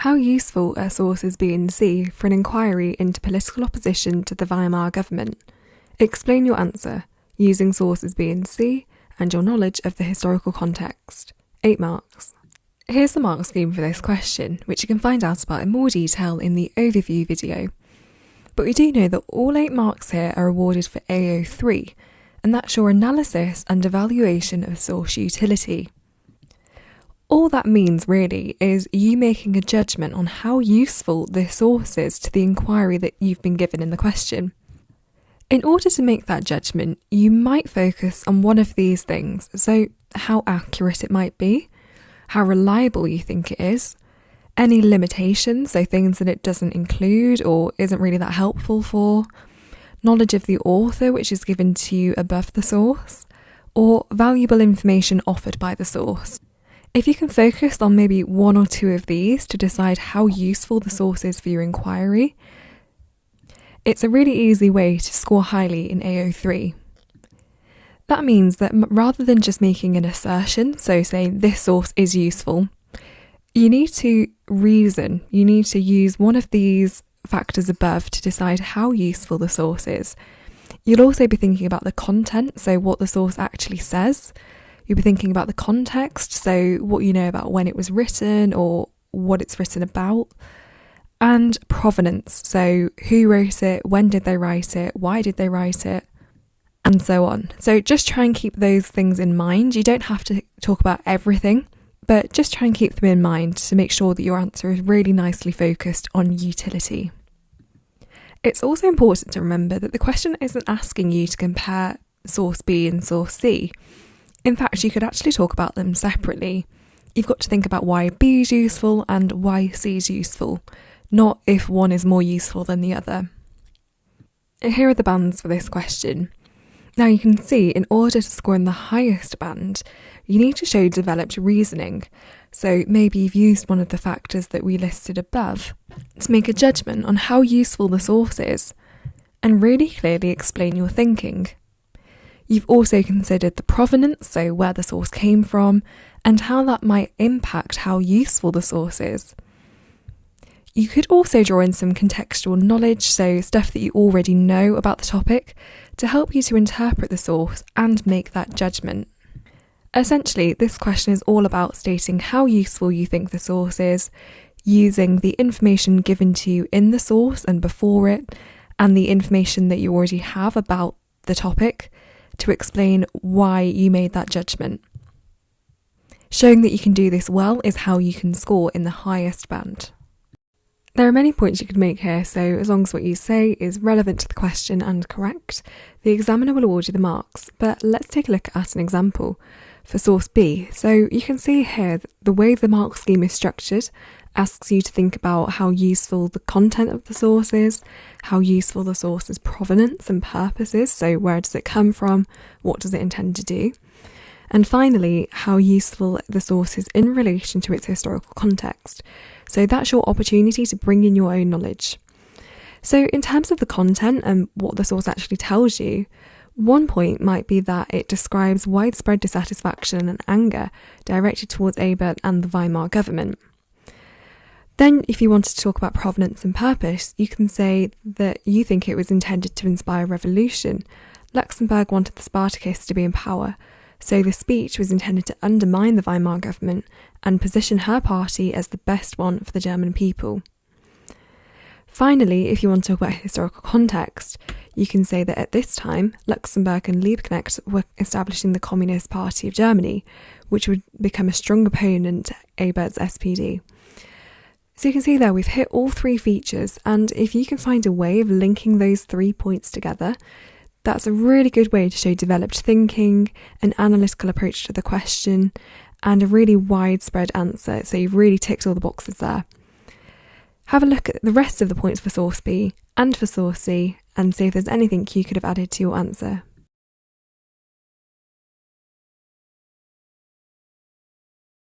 How useful are sources B and C for an inquiry into political opposition to the Weimar government? Explain your answer using sources B and C and your knowledge of the historical context. 8 marks. Here's the mark scheme for this question, which you can find out about in more detail in the overview video. But we do know that all 8 marks here are awarded for AO3, and that's your analysis and evaluation of source utility. All that means really is you making a judgment on how useful this source is to the inquiry that you've been given in the question. In order to make that judgment, you might focus on one of these things, so how accurate it might be, how reliable you think it is, any limitations, so things that it doesn't include or isn't really that helpful for, knowledge of the author which is given to you above the source, or valuable information offered by the source. If you can focus on maybe 1 or 2 of these to decide how useful the source is for your inquiry, it's a really easy way to score highly in AO3. That means that rather than just making an assertion, so saying this source is useful, you need to reason, you need to use one of these factors above to decide how useful the source is. You'll also be thinking about the content, so what the source actually says. You'll be thinking about the context, so what you know about when it was written or what it's written about. And provenance, so who wrote it, when did they write it, why did they write it, and so on. So just try and keep those things in mind. You don't have to talk about everything, but just try and keep them in mind to make sure that your answer is really nicely focused on utility. It's also important to remember that the question isn't asking you to compare source B and source C. In fact, you could actually talk about them separately. You've got to think about why B is useful and why C is useful, not if one is more useful than the other. Here are the bands for this question. Now you can see in order to score in the highest band, you need to show developed reasoning. So maybe you've used one of the factors that we listed above to make a judgment on how useful the source is and really clearly explain your thinking. You've also considered the provenance, so where the source came from, and how that might impact how useful the source is. You could also draw in some contextual knowledge, so stuff that you already know about the topic, to help you to interpret the source and make that judgment. Essentially, this question is all about stating how useful you think the source is, using the information given to you in the source and before it, and the information that you already have about the topic, to explain why you made that judgment. Showing that you can do this well is how you can score in the highest band. There are many points you could make here, so as long as what you say is relevant to the question and correct, the examiner will award you the marks. But let's take a look at an example for source B. So you can see here that the way the mark scheme is structured asks you to think about how useful the content of the source is, how useful the source's provenance and purpose is, so where does it come from, what does it intend to do, and finally, how useful the source is in relation to its historical context. So that's your opportunity to bring in your own knowledge. So in terms of the content and what the source actually tells you, one point might be that it describes widespread dissatisfaction and anger directed towards Ebert and the Weimar government. Then, if you wanted to talk about provenance and purpose, you can say that you think it was intended to inspire revolution. Luxembourg wanted the Spartakists to be in power, so the speech was intended to undermine the Weimar government and position her party as the best one for the German people. Finally, if you want to talk about historical context, you can say that at this time, Luxembourg and Liebknecht were establishing the Communist Party of Germany, which would become a strong opponent to Ebert's SPD. So you can see there we've hit all 3 features, and if you can find a way of linking those 3 points together, that's a really good way to show developed thinking, an analytical approach to the question, and a really widespread answer, so you've really ticked all the boxes there. Have a look at the rest of the points for source B and for source C and see if there's anything you could have added to your answer.